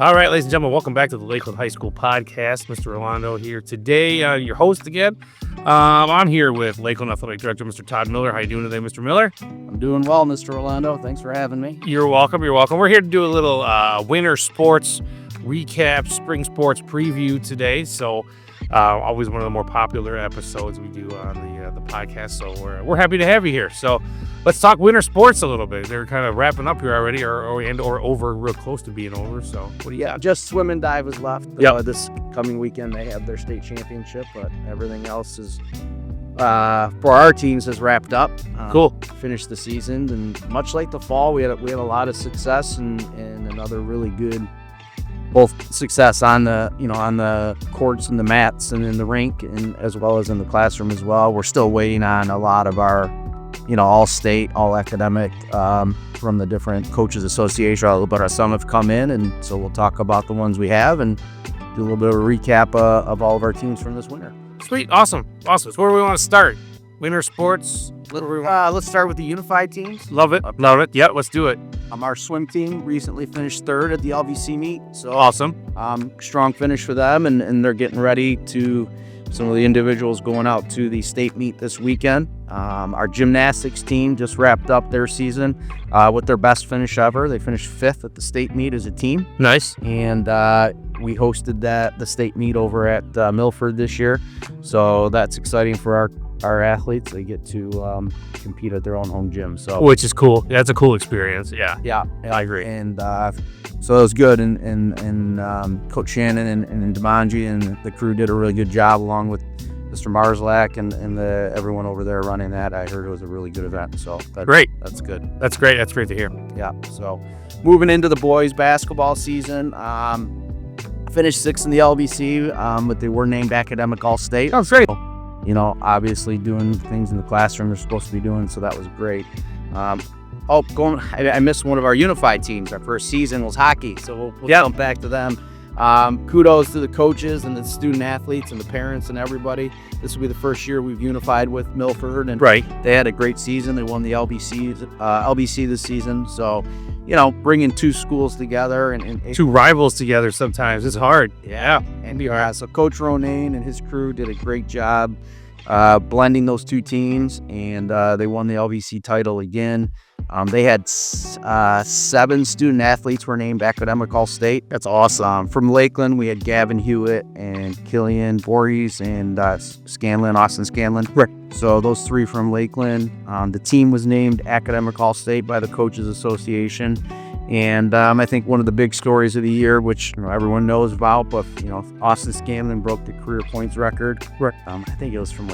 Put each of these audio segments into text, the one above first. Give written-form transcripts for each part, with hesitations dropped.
All right, ladies and gentlemen, welcome back to the Lakeland High School podcast. Mr. Rolando here today, your host again. I'm here with Lakeland Athletic Director, Mr. Todd Miller. How you doing today, Mr. Miller? I'm doing well, Mr. Rolando. Thanks for having me. You're welcome. We're here to do a little winter sports recap, spring sports preview today. So always one of the more popular episodes we do on the podcast. So we're happy to have you here. So let's talk winter sports a little bit. They're kind of wrapping up here already, or over, real close to being over. So what do you got? Just swim and dive is left. Yep. This coming weekend they have their state championship, but everything else is for our teams has wrapped up. Cool. Finished the season, and much like the fall, we had a lot of success and another really good. Both success on the courts and the mats and in the rink, and as well as in the classroom as well. We're still waiting on a lot of our, all state, all academic from the different coaches association. But some have come in, and so we'll talk about the ones we have and do a little bit of a recap of all of our teams from this winter. Sweet, awesome. So where do we want to start? Winter sports. Let's start with the unified teams. Love it. Yep, let's do it. Our swim team recently finished third at the LVC meet. So awesome. Strong finish for them, and they're getting ready to some of the individuals going out to the state meet this weekend. Our gymnastics team just wrapped up their season with their best finish ever. They finished fifth at the state meet as a team. Nice. And we hosted the state meet over at Milford this year. So that's exciting for our athletes. They get to compete at their own home gym, which is cool. That's a cool experience. Yeah, I agree. And so it was good. And Coach Shannon and Demanji and the crew did a really good job, along with Mr. Marszalak and everyone over there running that. I heard it was a really good event. So great. That's good. That's great. That's great to hear. Yeah. So moving into the boys basketball season. Finished sixth in the LBC, but they were named Academic All-State. Sounds great. Obviously doing things in the classroom they're supposed to be doing, so that was great. I missed one of our unified teams. Our first season was hockey, so we'll jump back to them. Kudos to the coaches and the student athletes and the parents and everybody. This will be the first year we've unified with Milford, and they had a great season. They won the LBC this season, so bringing two schools together and two rivals together sometimes is hard. Yeah, and so Coach Ronayne and his crew did a great job blending those two teams, and they won the LVC title again. They had 7 student athletes were named Academic All-State. That's awesome. From Lakeland, we had Gavin Hewitt and Killian Voorhees and Austin Scanlon. Right. So those 3 from Lakeland. The team was named Academic All-State by the Coaches Association. And I think one of the big stories of the year, which everyone knows about, but Austin Scanlon broke the career points record. Right. I think it was from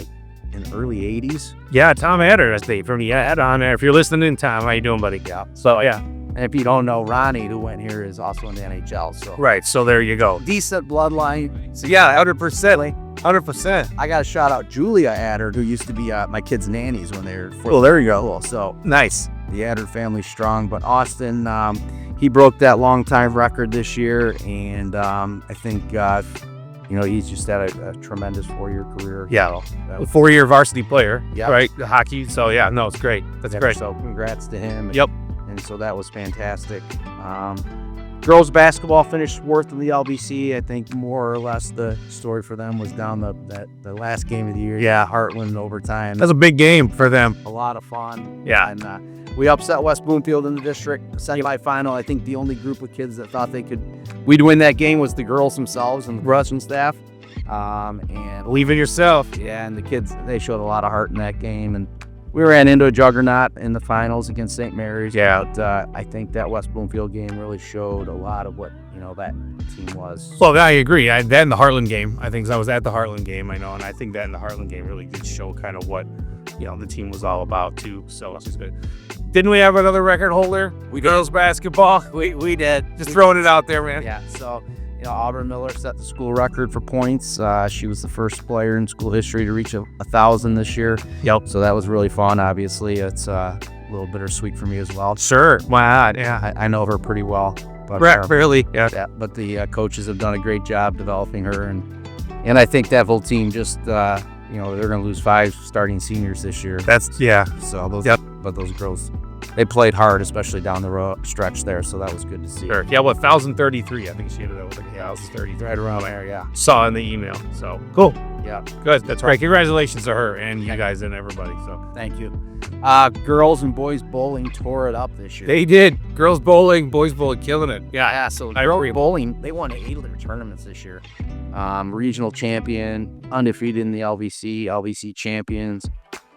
in the early 80s. Yeah, Tom Adder, I think, from the ad on there. If you're listening, Tom, how you doing, buddy? Yeah. So, yeah. And if you don't know, Ronnie, who went here, is also in the NHL. So right, so there you go. Decent bloodline. So, yeah, 100%. I got to shout out Julia Adder, who used to be my kids' nannies when they were 14. Oh, there you go. Cool. So nice. The Adder family's strong. But Austin, he broke that long-time record this year, and I think he's just had a tremendous 4-year career. Yeah, a 4-year varsity player. Yeah, right. Hockey. So yeah, no, it's great. That's great. So congrats to him. Yep. And so that was fantastic. Girls basketball finished fourth in the LBC. I think more or less the story for them was down the last game of the year. Yeah, Heartland in overtime. That's a big game for them. A lot of fun. Yeah. And we upset West Bloomfield in the district semifinal. I think the only group of kids that thought we'd win that game was the girls themselves and the Russian staff. And believe in yourself. Yeah, and the kids, they showed a lot of heart in that game. And we ran into a juggernaut in the finals against St. Mary's. Yeah. But I think that West Bloomfield game really showed a lot of what that team was. Well, I agree. That in the Heartland game, I think I was at the Heartland game, I know, and I think that in the Heartland game really did show kind of what the team was all about too. So it's just good. Didn't we have another record holder? Girls basketball. We did. Just throwing it out there, man. Yeah. So Auburn Miller set the school record for points. She was the first player in school history to reach 1,000 this year. Yep. So that was really fun. Obviously, it's a little bittersweet for me as well. Sure. Wow. Yeah. I know her pretty well. But barely. Yeah. But the coaches have done a great job developing her, and I think that whole team just they're going to lose 5 starting seniors this year. So those, but those girls they played hard, especially down the road stretch there. So that was good to see. Sure. Yeah, 1,033. I think she ended up with 1,033. Right around there, yeah. Saw in the email. So cool. Yeah. Good. That's right. Congratulations to her and you guys and everybody. So Thank you. Girls and boys bowling tore it up this year. they did. Girls bowling, boys bowling, killing it. Yeah. So I agree. girls bowling, they won 8 of their tournaments this year. Regional champion, undefeated in the LVC champions.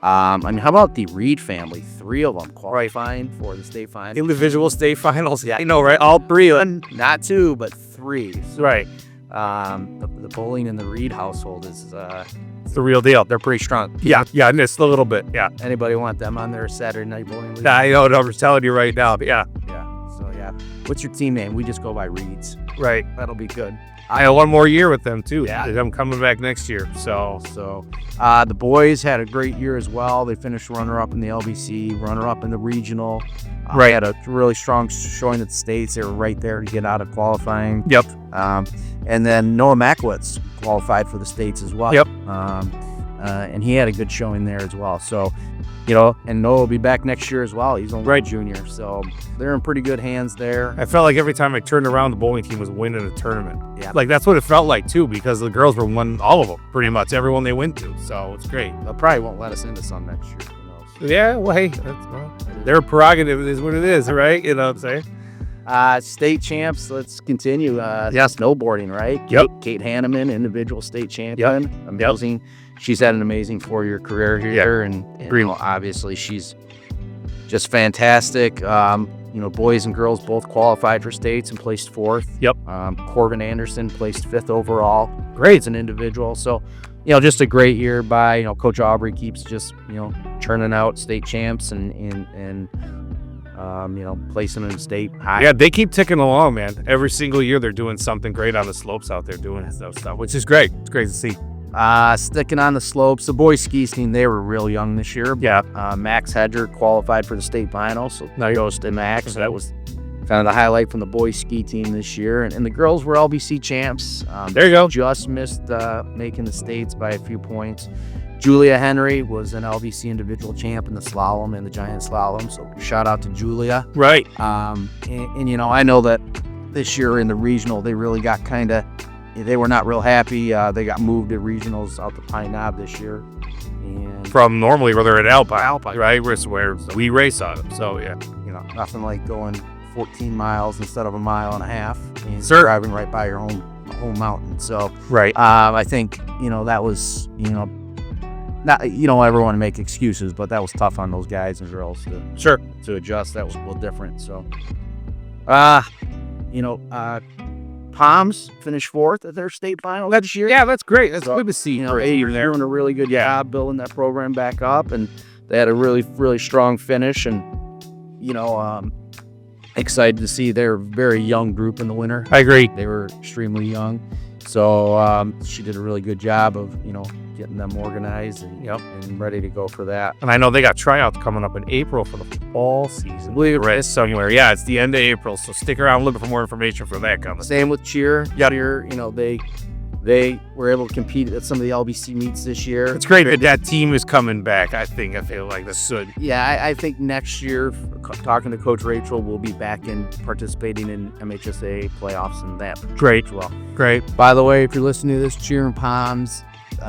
How about the Reed family? 3 of them qualifying for the state final. Individual state finals. Yeah, I know, right? All 3 of them. Not 2, but 3. So, Right. the bowling in the Reed household is It's the real deal. they're pretty strong. Yeah, just a little bit. Yeah. Anybody want them on their Saturday night bowling league? I know what I'm telling you right now. But yeah. Yeah. So yeah. What's your team name? We just go by Reeds. Right. That'll be good. I have 1 more year with them too. Yeah. I'm coming back next year. So The boys had a great year as well. They finished runner-up in the LBC, runner-up in the regional. Right. Had a really strong showing at the states. They were right there to get out of qualifying. Yep. And then Noah Makowitz qualified for the states as well. Yep. And he had a good showing there as well. So, and Noah will be back next year as well. He's only a junior. So they're in pretty good hands there. I felt like every time I turned around, the bowling team was winning a tournament. Yeah. Like that's what it felt like too, because the girls were winning all of them, pretty much everyone they went to. So it's great. They probably won't let us into some next year. Who knows? Yeah, well, hey, their prerogative is what it is, right? You know what I'm saying? State champs, let's continue. Snowboarding, right? Yep. Kate Hanneman, individual state champion. Yep. Amazing. She's had an amazing 4-year career here. And obviously she's just fantastic. Boys and girls both qualified for states and placed 4th. Yep. Corbin Anderson placed 5th overall. Great as an individual. So, just a great year by, Coach Aubrey keeps just, churning out state champs and placing them in state high. Yeah, they keep ticking along, man. Every single year they're doing something great on the slopes out there doing stuff, which is great. It's great to see. Sticking on the slopes, the boys ski team, they were real young this year. Yeah. Max Hedger qualified for the state final, so Nice. goes to Max. So that was kind of the highlight from the boys ski team this year. And the girls were LBC champs. There you go. Just missed making the states by a few points. Julia Henry was an LBC individual champ in the slalom and the giant slalom, so shout out to Julia. Right. I know that this year in the regional, they really got they were not real happy. They got moved to regionals out to Pine Knob this year. And From normally where they're at Alpine, right? Where we race on them. So, yeah. nothing like going 14 miles instead of a mile and a half and Sure. driving right by your home mountain. So, Right. I think, that was, not, you don't ever want to make excuses, but that was tough on those guys and girls Sure. to adjust. That was a little different. So, Palms finished 4th at their state final this year. Yeah, that's great. That's So, good to see. They're doing a really good job building that program back up, and they had a really, really strong finish. And excited to see their very young group in the winter. I agree. They were extremely young, so she did a really good job of getting them organized and ready to go for that. And I know they got tryouts coming up in April for the fall season. Believe somewhere. Yeah, it's the end of April, so stick around looking for more information for that coming. Same with cheer. Yep. Cheer, they were able to compete at some of the LBC meets this year. It's great that that team is coming back. I feel like that's good. Yeah, I think next year, talking to Coach Rachel, we'll be back in participating in MHSA playoffs and that. Great. As well. Great. By the way, if you're listening to this, Cheer and Palms,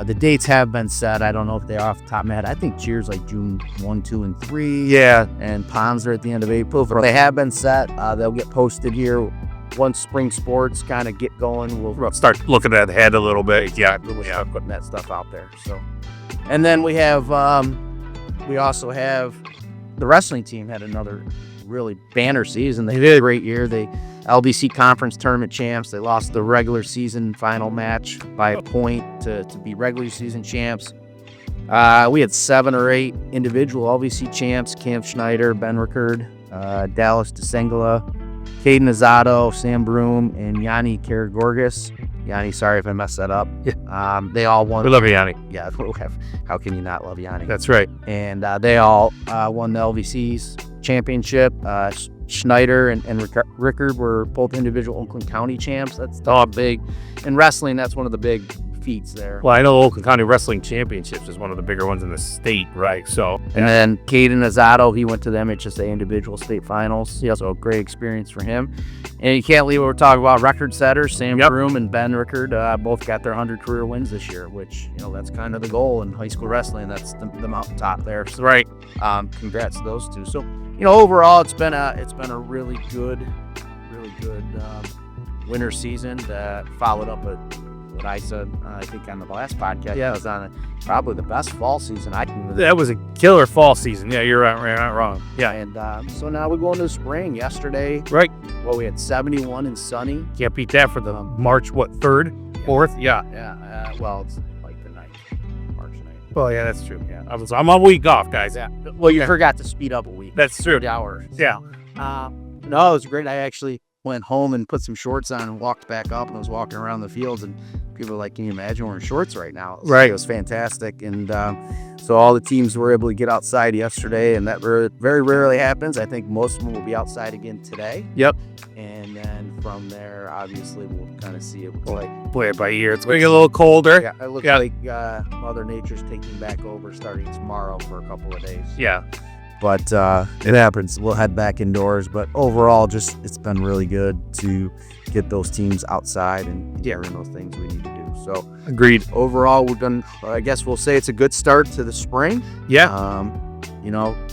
the dates have been set. I don't know if they're off the top of my head. I think Cheer's like June 1, 2, and 3. Yeah. And Palms are at the end of April. They have been set. They'll get posted here. Once spring sports kind of get going, we'll Start looking ahead a little bit. Yeah. start putting that stuff out there. So, and then we also have the wrestling team had another really banner season. They did a great year. They LBC conference tournament champs. They lost the regular season final match by a point to be regular season champs. We had 7 or 8 individual LBC champs: Cam Schneider, Ben Rickard, Dallas DeSengala, Caden Azado, Sam Broom, and Yanni Karagorgis. Yanni, sorry if I messed that up. They all won. We love you, Yanni. Yeah, how can you not love Yanni? That's right. And they all won the LVC's championship. Schneider and Rickard were both individual Oakland County champs. That's all big. In wrestling, that's one of the big feats there. Well, I know the Oakland County Wrestling Championships is one of the bigger ones in the state, right? So, And then Caden Azzato, he went to the MHSA individual state finals. Yeah, so a great experience for him. And you can't leave what we're talking about. Record setters, Sam Broom and Ben Rickard, both got their 100 career wins this year, which, that's kind of the goal in high school wrestling. That's the mountaintop there. So, right. Congrats to those two. So, overall, it's been a really good winter season that followed up with what I said, I think on the last podcast. Yeah, it was on probably the best fall season I can. That was a killer fall season. Yeah, you're right. You're not wrong. Yeah. And so now we're going to the spring. Yesterday, right. Well, we had 71 and sunny. Can't beat that for the March, 3rd, 4th? Yeah. Yeah. Well, it's like the 9th, March 9th. Well, yeah, that's true. Yeah. I'm a week off, guys. Yeah. Well, you forgot to speed up a week. That's true. 30 hours. Yeah. No, it was great. I actually went home and put some shorts on and walked back up, and I was walking around the fields, and people were like, can you imagine wearing shorts right now? Right. It was fantastic. And so all the teams were able to get outside yesterday, and that very rarely happens. I think most of them will be outside again today. Yep. And then from there, obviously, we'll kind of see it like play it by ear. It's going to get a little colder. Yeah, it looks like Mother Nature's taking back over starting tomorrow for a couple of days. Yeah. But it happens. We'll head back indoors. But overall, it's been really good to get those teams outside and doing those things we need to do. So agreed. Overall, we're done. I guess we'll say it's a good start to the spring. Yeah.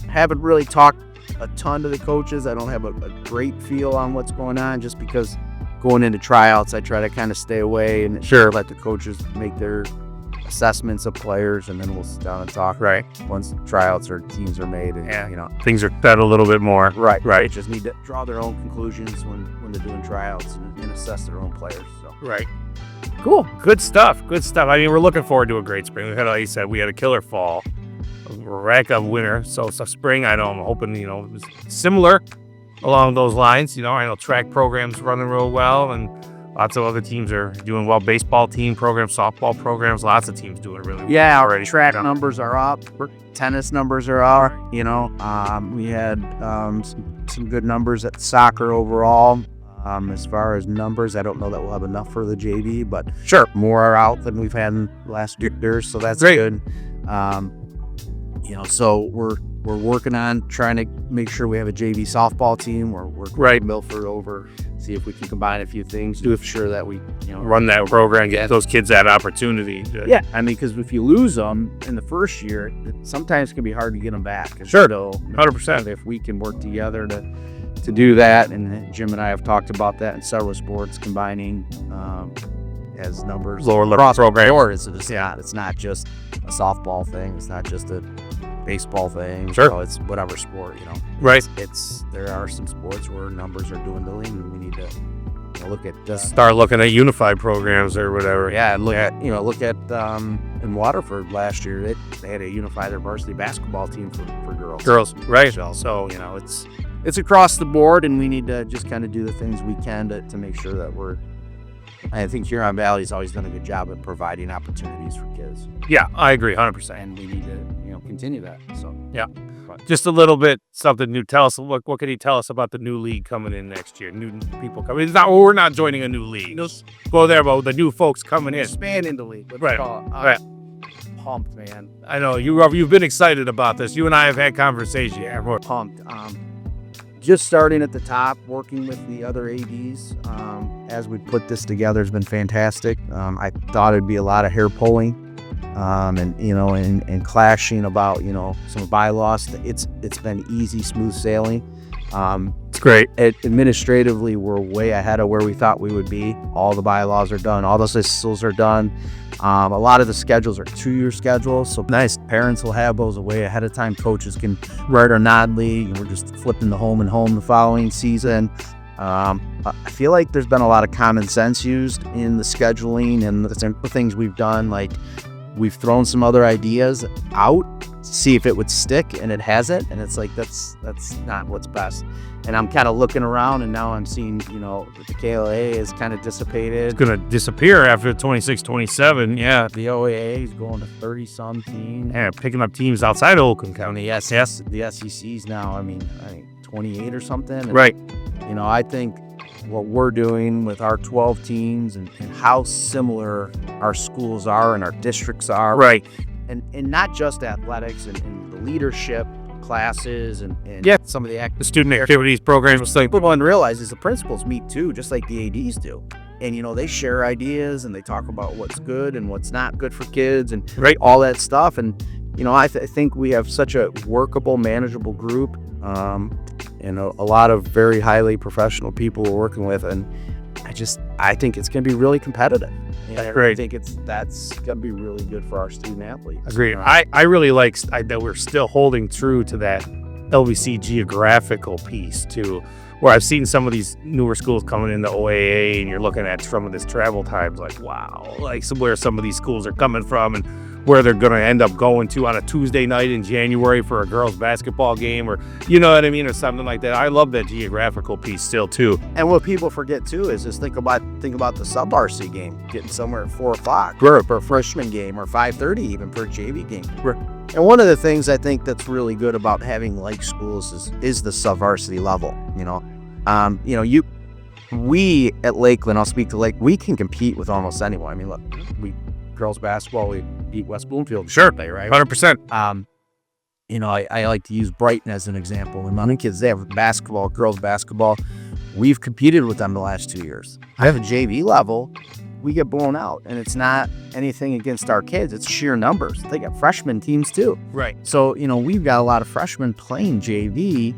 Haven't really talked a ton to the coaches. I don't have a great feel on what's going on, just because going into tryouts, I try to kind of stay away and let the coaches make their assessments of players, and then we'll sit down and talk once tryouts or teams are made, and things are set a little bit more. Right. They just need to draw their own conclusions when they're doing tryouts and assess their own players. So right. Cool. Good stuff. I mean, we're looking forward to a great spring. We had, like you said, we had a killer fall, a rack of winter. So spring, I'm hoping, similar along those lines. I know track programs running real well, and lots of other teams are doing well. Baseball team programs, softball programs, lots of teams doing really well. Yeah, already. Track numbers are up. Tennis numbers are up. We had some good numbers at soccer overall. As far as numbers, I don't know that we'll have enough for the JV, but more are out than we've had in the last years, so that's good. So we're working on trying to make sure we have a JV softball team. We're working with Milford over, see if we can combine a few things to ensure that we run that program, get those kids that opportunity. Because if you lose them in the first year, it sometimes can be hard to get them back. And 100%. If we can work together to do that, and Jim and I have talked about that in several sports, combining as numbers lower level program. It's not just a softball thing. It's not just a baseball thing. It's whatever sport. Right. There are some sports where numbers are dwindling, and we need to look at start looking at unified programs or whatever. Yeah, and look at in Waterford last year, they had to unify their varsity basketball team for girls. Right. So it's across the board, and we need to just kind of do the things we can to make sure that I think Huron Valley's always done a good job at providing opportunities for kids. Yeah, I agree 100%. And we need to continue that. So just a little bit something new. Tell us what can you tell us about the new league coming in next year? New people coming. We're not joining a new league. Go there, but the new folks coming in. Expanding the league. Right. Pumped, man. I know you've been excited about this. You and I have had conversations. Yeah, we're pumped. Just starting at the top, working with the other ADs as we put this together has been fantastic. I thought it'd be a lot of hair pulling, and clashing about some bylaws. It's been easy, smooth sailing. It's great. Administratively, we're way ahead of where we thought we would be. All the bylaws are done. All the systems are done. A lot of the schedules are 2-year schedules, so nice. Parents will have those way ahead of time. Coaches can write or nod league, and we're just flipping the home and home the following season. I feel like there's been a lot of common sense used in the scheduling and the things we've done. Like, we've thrown some other ideas out to see if it would stick, and it hasn't. And it's like, that's not what's best. And I'm kind of looking around, and now I'm seeing, that the KLA is kind of dissipated. It's going to disappear after 26, 27. Yeah. The OAA is going to 30-some teams. Yeah, picking up teams outside of Oakland County. Yes. The SEC's now, I think 28 or something. And, right. I think what we're doing with our 12 teams and how similar our schools are and our districts are. Right. And not just athletics and the leadership classes and some of the The student activities programs. people don't realize is the principals meet too, just like the ADs do. And, they share ideas and they talk about what's good and what's not good for kids and all that stuff. And, I think we have such a workable, manageable group and a lot of very highly professional people we're working with. And I think it's going to be really competitive. That's great. I think that's going to be really good for our student athletes. Agreed. I really like that we're still holding true to that LBC geographical piece too, where I've seen some of these newer schools coming into OAA and you're looking at some of this travel times like, wow, like where some of these schools are coming from and where they're going to end up going to on a Tuesday night in January for a girls basketball game or, you know what I mean, or something like that. I love that geographical piece still too. And what people forget too is just think about the sub-RC game, getting somewhere at 4 o'clock for a freshman game or 5:30 even for a JV game. And one of the things I think that's really good about having like schools is the sub-varsity level. We at Lakeland, I'll speak to Lake, we can compete with almost anyone. I mean, look, girls basketball, we beat West Bloomfield. Sure, Day, right? 100%. I like to use Brighton as an example. When my kids, they have basketball, girls basketball. We've competed with them the last 2 years. I have a JV level. We get blown out, and it's not anything against our kids. It's sheer numbers. They got freshman teams too. Right. So, we've got a lot of freshmen playing JV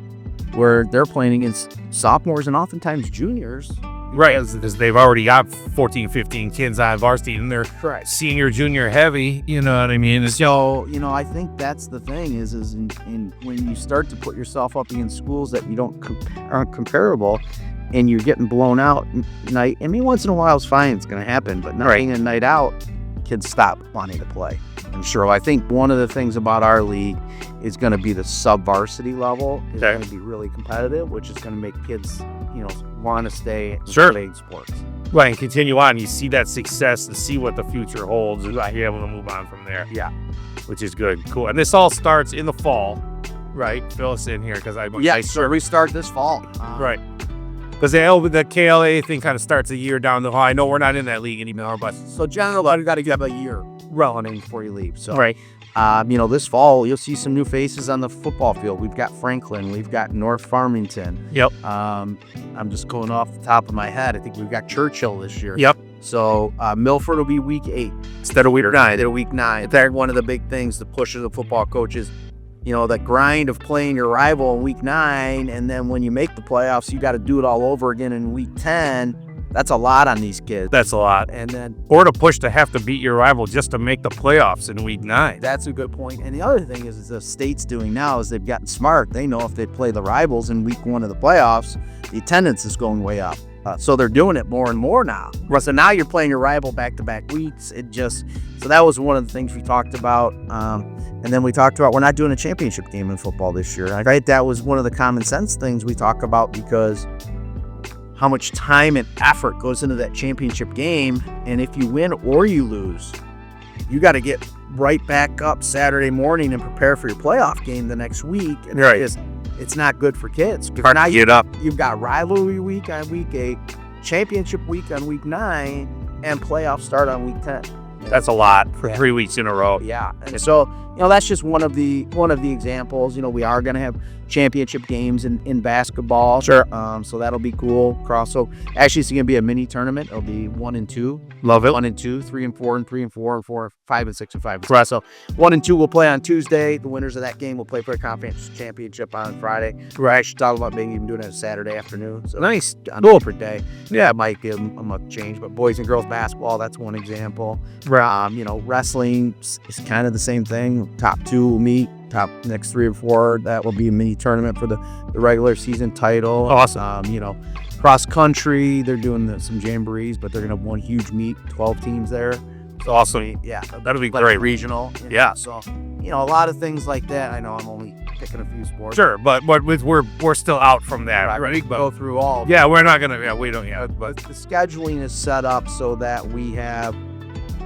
where they're playing against sophomores and oftentimes juniors. Right, because they've already got 14, 15 kids on varsity and they're senior, junior heavy, you know what I mean? So, I think that's the thing is when you start to put yourself up against schools that you aren't comparable and you're getting blown out night. I mean, once in a while it's fine, it's going to happen, but night in and night out, kids stop wanting to play. And sure, I think one of the things about our league is going to be the sub-varsity level is going to be really competitive, which is going to make kids, want to stay in playing sports. Right, and continue on. You see that success and see what the future holds and you're able to move on from there. Yeah. Which is good. Cool. And this all starts in the fall, right? Fill us in here because we start this fall. Right. Because the KLA thing kind of starts a year down the hall. I know we're not in that league anymore, but so generally you got to have a year running before you leave. So right. This fall you'll see some new faces on the football field. We've got Franklin, we've got North Farmington. Yep. I'm just going off the top of my head. I think we've got Churchill this year. Yep. So Milford will be week 8 instead of week 9. Instead of week 9. That's one of the big things to push the football coaches. The grind of playing your rival in week 9, and then when you make the playoffs, you got to do it all over again in week 10. That's a lot on these kids. That's a lot. And then, or to push to have to beat your rival just to make the playoffs in week 9. That's a good point. And the other thing is the state's doing now is they've gotten smart. They know if they play the rivals in week 1 of the playoffs, the attendance is going way up. So they're doing it more and more now. So now you're playing your rival back-to-back weeks. So that was one of the things we talked about. And then we talked about we're not doing a championship game in football this year. Right? That was one of the common sense things we talk about because how much time and effort goes into that championship game. And if you win or you lose, you got to get right back up Saturday morning and prepare for your playoff game the next week. And it's not good for kids. Hard now to get up. You've got rivalry week on week 8, championship week on week 9, and playoffs start on week 10. That's a lot for 3 weeks in a row. Yeah. And so, that's just one of the examples. We are going to have championship games in basketball. Sure. So that'll be cool. So actually it's going to be a mini tournament. It'll be 1 and 2. Love it. 1 and 2, 3 and 4, and 3 and 4, and 4, 5 and 6, and 5 and 6. Right. So 1 and 2 will play on Tuesday. The winners of that game will play for a conference championship on Friday. We're actually talking about maybe even doing it on Saturday afternoon. So nice. On a different day. Yeah, it might give them a change. But boys and girls basketball, that's one example. Right. Wrestling is kind of the same thing. Top 2 will meet. Top next 3 or 4, that will be a mini tournament for the regular season title. Awesome. Cross country, they're doing some jamborees, but they're going to have one huge meet, 12 teams there. It's awesome. Yeah. That'll be great. Regional. Yeah. So, a lot of things like that. I know I'm only picking a few sports. Sure, but we're still out from that. Right. But go through all. Yeah, we're not going to. Yeah, we don't yet. But the scheduling is set up so that we have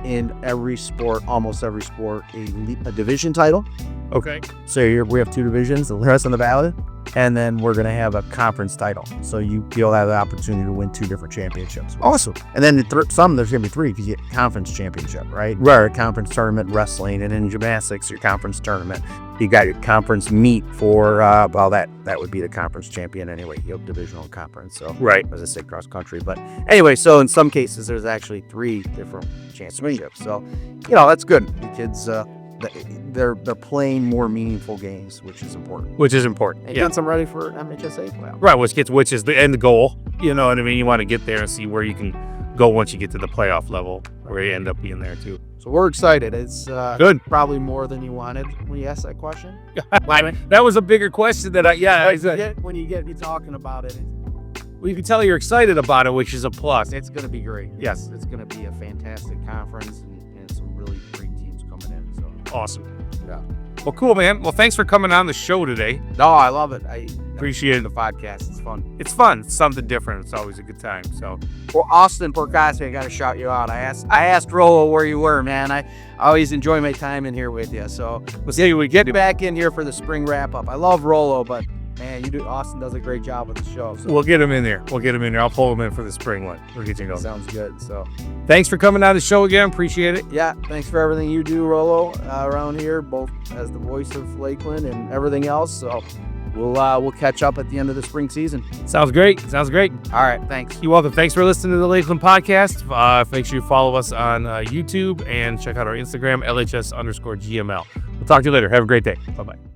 in every sport, almost every sport, a division title. Okay. So we have 2 divisions. The rest on the ballot. and then we're going to have a conference title. So you'll have the opportunity to win 2 different championships. Awesome. And then some there's going to be 3 because you get conference championship, right? Right. Conference tournament wrestling, and in gymnastics, your conference tournament. You got your conference meet for that would be the conference champion anyway. You have divisional conference. So Right. as I say, cross country. But anyway, so in some cases, there's actually 3 different championships. So that's good. The kids they're playing more meaningful games, which is important. And gets them ready for MHSA playoff. Right, which is the end goal. You know what I mean? You want to get there and see where you can go once you get to the playoff level, where you end up being there too. So we're excited. It's good. Probably more than you wanted when you asked that question. That was a bigger question that When you get me talking about it, well, you can tell you're excited about it, which is a plus. it's going to be great. Yes. It's going to be a fantastic conference and some really great teams coming in. So Awesome. yeah. Well, cool, man. Well, thanks for coming on the show today. No, I love it. I Appreciate the podcast. It's fun. It's fun. It's something different. It's always a good time. So Well, Austin Percassi, I got to shout you out. I asked Rollo where you were, man. I always enjoy my time in here with you. So we'll see we get back in here for the spring wrap up. I love Rollo, but man, Austin does a great job with the show. So. We'll get him in there. I'll pull him in for the spring one. We'll get you going. Sounds good. So thanks for coming on the show again. Appreciate it. yeah, thanks for everything you do, Rollo, around here, both as the voice of Lakeland and everything else. So we'll catch up at the end of the spring season. Sounds great. All right, thanks. You're welcome. Thanks for listening to the Lakeland podcast. Make sure you follow us on YouTube and check out our Instagram, LHS_GML. We'll talk to you later. Have a great day. Bye-bye.